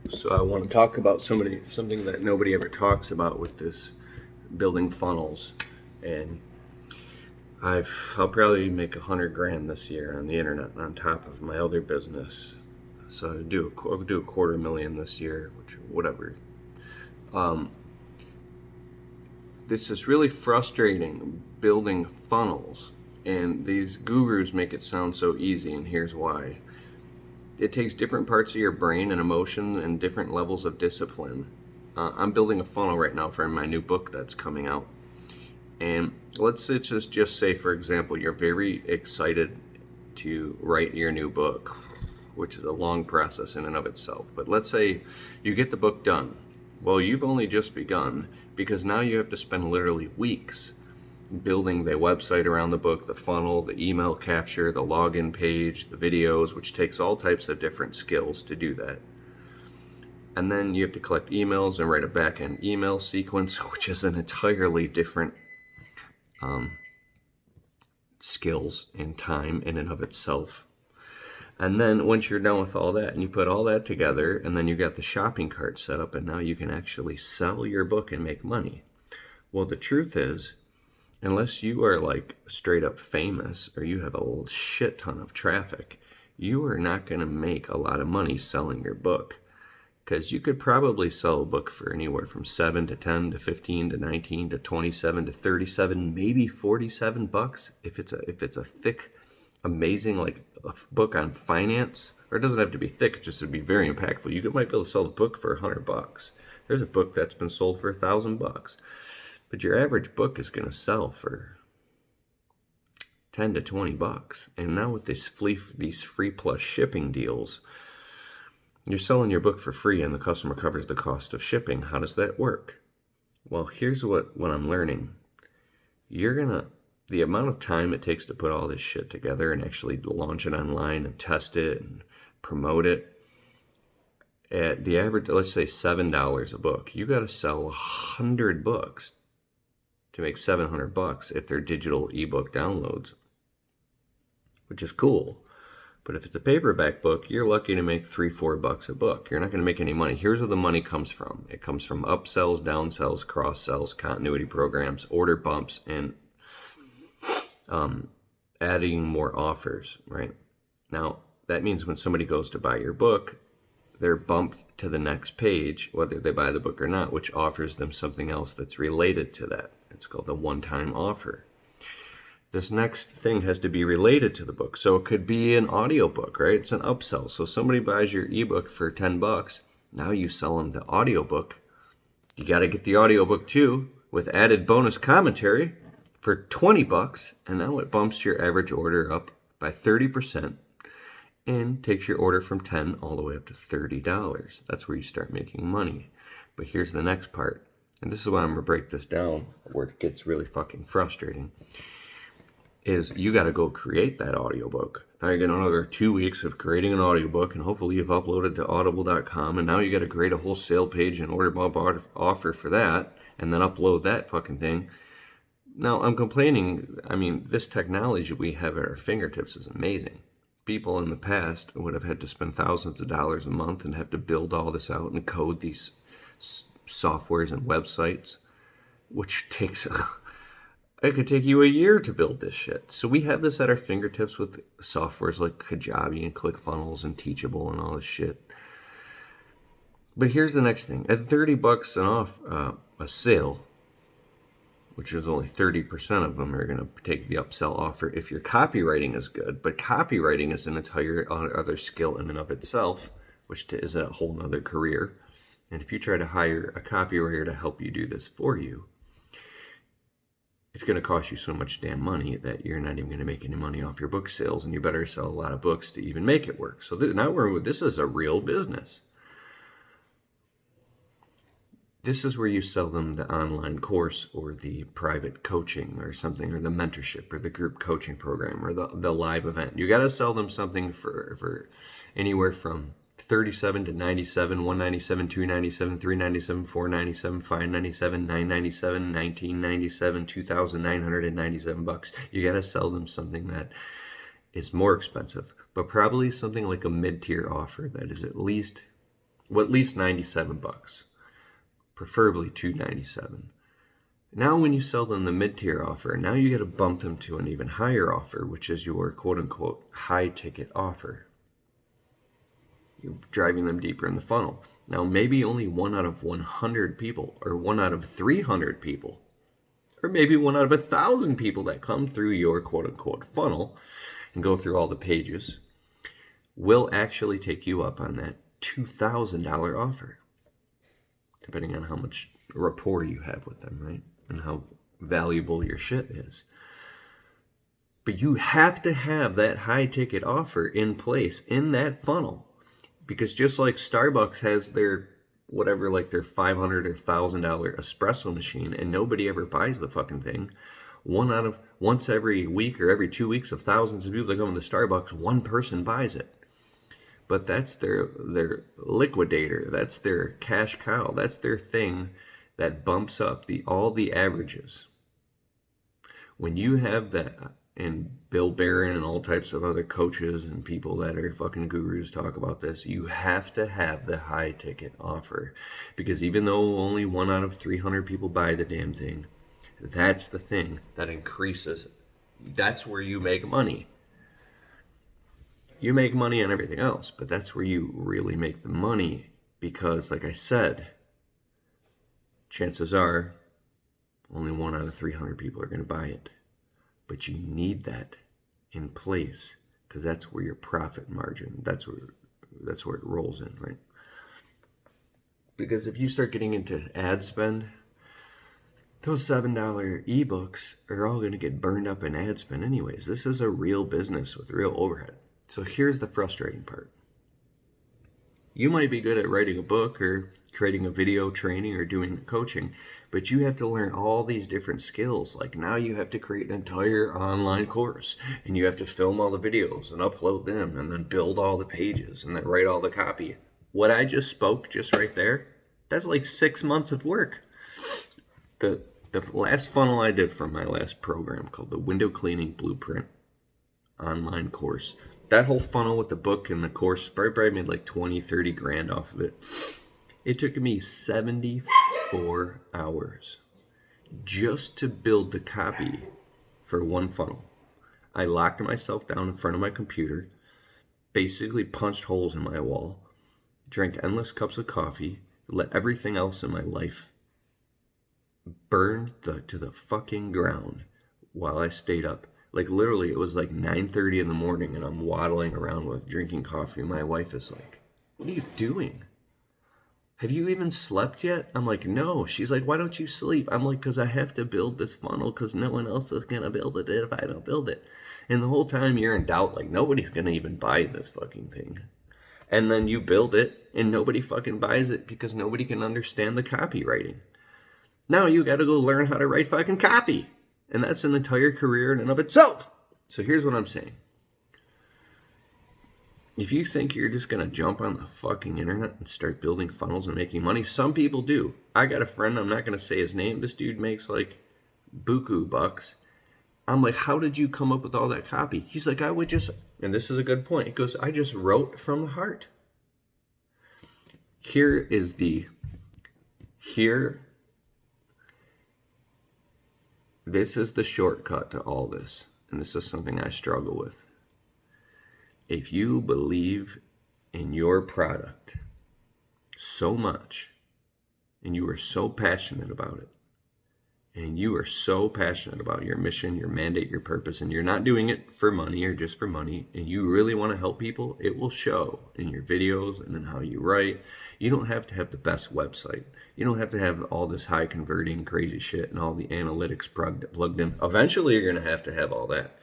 So I want to talk about something that nobody ever talks about with this building funnels. And I'll probably make 100 grand this year on the internet on top of my other business. So I'll do a quarter million this year, which whatever. This is really frustrating building funnels, and these gurus make it sound so easy, and here's why. It takes different parts of your brain and emotion and different levels of discipline. I'm building a funnel right now for my new book that's coming out. And let's just say, for example, you're very excited to write your new book, which is a long process in and of itself. But let's say you get the book done. Well, you've only just begun, because now you have to spend literally weeks building the website around the book, the funnel, the email capture, the login page, the videos, which takes all types of different skills to do that. And then you have to collect emails and write a back-end email sequence, which is an entirely different skills and time in and of itself. And then once you're done with all that and you put all that together, and then you got the shopping cart set up, and now you can actually sell your book and make money. Well, the truth is, unless you are like straight up famous or you have a shit ton of traffic, you are not going to make a lot of money selling your book. Because you could probably sell a book for anywhere from 7 to 10 to 15 to 19 to 27 to 37, maybe 47 bucks if it's a thick, amazing, like a book on finance. Or it doesn't have to be thick, it just would be very impactful. You might be able to sell the book for 100 bucks. There's a book that's been sold for 1,000 bucks. But your average book is going to sell for 10 to 20 bucks. And now with these free plus shipping deals, you're selling your book for free and the customer covers the cost of shipping. How does that work? Well, here's what I'm learning. The amount of time it takes to put all this shit together and actually launch it online and test it and promote it, at the average, let's say $7 a book, you got to sell 100 books to make 700 bucks if they're digital ebook downloads, which is cool. But if it's a paperback book, you're lucky to make $3-4 a book. You're not going to make any money. Here's where the money comes from. It comes from upsells, downsells, cross-sells, continuity programs, order bumps, and adding more offers, right? Now, that means when somebody goes to buy your book, they're bumped to the next page, whether they buy the book or not, which offers them something else that's related to that. It's called a one-time offer. This next thing has to be related to the book. So it could be an audiobook, right? It's an upsell. So somebody buys your ebook for 10 bucks. Now you sell them the audiobook. You got to get the audiobook too with added bonus commentary for 20 bucks. And now it bumps your average order up by 30% and takes your order from 10 all the way up to $30. That's where you start making money. But here's the next part. And this is why I'm going to break this down where it gets really fucking frustrating. Is you got to go create that audiobook. Now you get another 2 weeks of creating an audiobook, and hopefully you've uploaded to audible.com, and now you got to create a whole sale page and order bump offer for that, and then upload that fucking thing. Now I'm complaining. I mean, this technology we have at our fingertips is amazing. People in the past would have had to spend thousands of dollars a month and have to build all this out and code these softwares and websites, which takes... It could take you a year to build this shit. So we have this at our fingertips with softwares like Kajabi and ClickFunnels and Teachable and all this shit. But here's the next thing. At 30 bucks and off a sale, which is only 30% of them are going to take the upsell offer if your copywriting is good. But copywriting is an entire other skill in and of itself, which is a whole nother career. And if you try to hire a copywriter to help you do this for you, it's going to cost you so much damn money that you're not even going to make any money off your book sales, and you better sell a lot of books to even make it work. So this is a real business. This is where you sell them the online course or the private coaching or something, or the mentorship or the group coaching program or the live event. You got to sell them something for anywhere from 37 to 97, 197, 297, 397, 497, 597, 997, 1997, 2,997 bucks. You got to sell them something that is more expensive, but probably something like a mid-tier offer that is at least Well, at least $97, preferably $297. Now when you sell them the mid-tier offer, now you got to bump them to an even higher offer, which is your quote-unquote high-ticket offer. You're driving them deeper in the funnel. Now maybe only 1 out of 100 people, or 1 out of 300 people, or maybe 1 out of 1,000 people that come through your quote-unquote funnel and go through all the pages will actually take you up on that $2,000 offer, depending on how much rapport you have with them, right? And how valuable your shit is. But you have to have that high ticket offer in place in that funnel. Because just like Starbucks has their whatever, like their $500 or $1,000 espresso machine, and nobody ever buys the fucking thing. Once every week or every 2 weeks of thousands of people that come to Starbucks, one person buys it. But that's their liquidator. That's their cash cow. That's their thing that bumps up all the averages. When you have that, and Bill Barron and all types of other coaches and people that are fucking gurus talk about this, you have to have the high ticket offer. Because even though only 1 out of 300 people buy the damn thing, that's the thing that increases. That's where you make money. You make money on everything else, but that's where you really make the money. Because like I said, chances are only 1 out of 300 people are going to buy it. But you need that in place, because that's where your profit margin, that's where it rolls in, right? Because if you start getting into ad spend, those $7 ebooks are all going to get burned up in ad spend anyways. This is a real business with real overhead. So here's the frustrating part. You might be good at writing a book or creating a video training or doing coaching, but you have to learn all these different skills. Like now you have to create an entire online course, and you have to film all the videos and upload them, and then build all the pages, and then write all the copy. What I just spoke just right there, that's like 6 months of work. The last funnel I did from my last program, called the Window Cleaning Blueprint online course, that whole funnel with the book and the course, probably made like 20-30 grand off of it. It took me 74 hours just to build the copy for one funnel. I locked myself down in front of my computer, basically punched holes in my wall, drank endless cups of coffee, let everything else in my life burn to the fucking ground while I stayed up. Like literally, it was like 9:30 in the morning, and I'm waddling around with drinking coffee. My wife is like, "What are you doing? Have you even slept yet?" I'm like, "No." She's like, "Why don't you sleep?" I'm like, "Because I have to build this funnel, because no one else is going to build it if I don't build it." And the whole time you're in doubt, like nobody's going to even buy this fucking thing. And then you build it, and nobody fucking buys it because nobody can understand the copywriting. Now you got to go learn how to write fucking copy. And that's an entire career in and of itself. So here's what I'm saying. If you think you're just going to jump on the fucking internet and start building funnels and making money, some people do. I got a friend, I'm not going to say his name. This dude makes like buku bucks. I'm like, how did you come up with all that copy? He's like, I would just, and this is a good point. He goes, I just wrote from the heart. This is the shortcut to all this, and this is something I struggle with. If you believe in your product so much, and you are so passionate about it, and you are so passionate about your mission, your mandate, your purpose, and you're not doing it for money or just for money, and you really want to help people, it will show in your videos and in how you write. You don't have to have the best website. You don't have to have all this high converting crazy shit and all the analytics plugged in. Eventually you're going to have all that.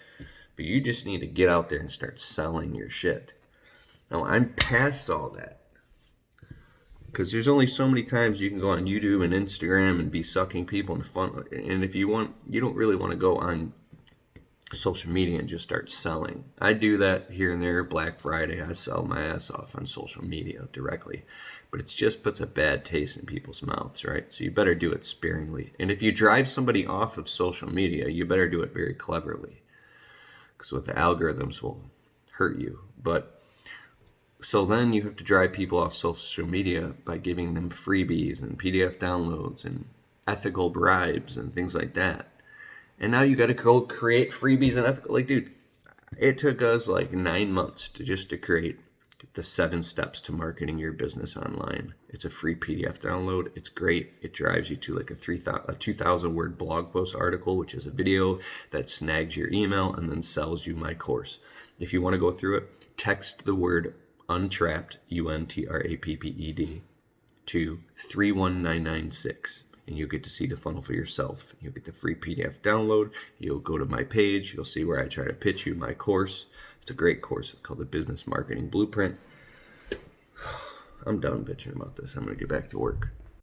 But you just need to get out there and start selling your shit. Now I'm past all that. Because there's only so many times you can go on YouTube and Instagram and be sucking people in the fun. And if you don't really want to go on social media and just start selling. I do that here and there. Black Friday, I sell my ass off on social media directly. But it just puts a bad taste in people's mouths, right? So you better do it sparingly. And if you drive somebody off of social media, you better do it very cleverly. Because what the algorithms will hurt you. But So then you have to drive people off social media by giving them freebies and PDF downloads and ethical bribes and things like that. And now you got to go create freebies and ethical. Like, dude, it took us like 9 months to create the 7 steps to marketing your business online. It's a free PDF download. It's great. It drives you to like a 2,000 word blog post article, which is a video that snags your email and then sells you my course. If you want to go through it, text the word untrapped, UNTRAPPED, to 31996. And you'll get to see the funnel for yourself. You'll get the free PDF download. You'll go to my page. You'll see where I try to pitch you my course. It's a great course. It's called the Business Marketing Blueprint. I'm done bitching about this. I'm going to get back to work.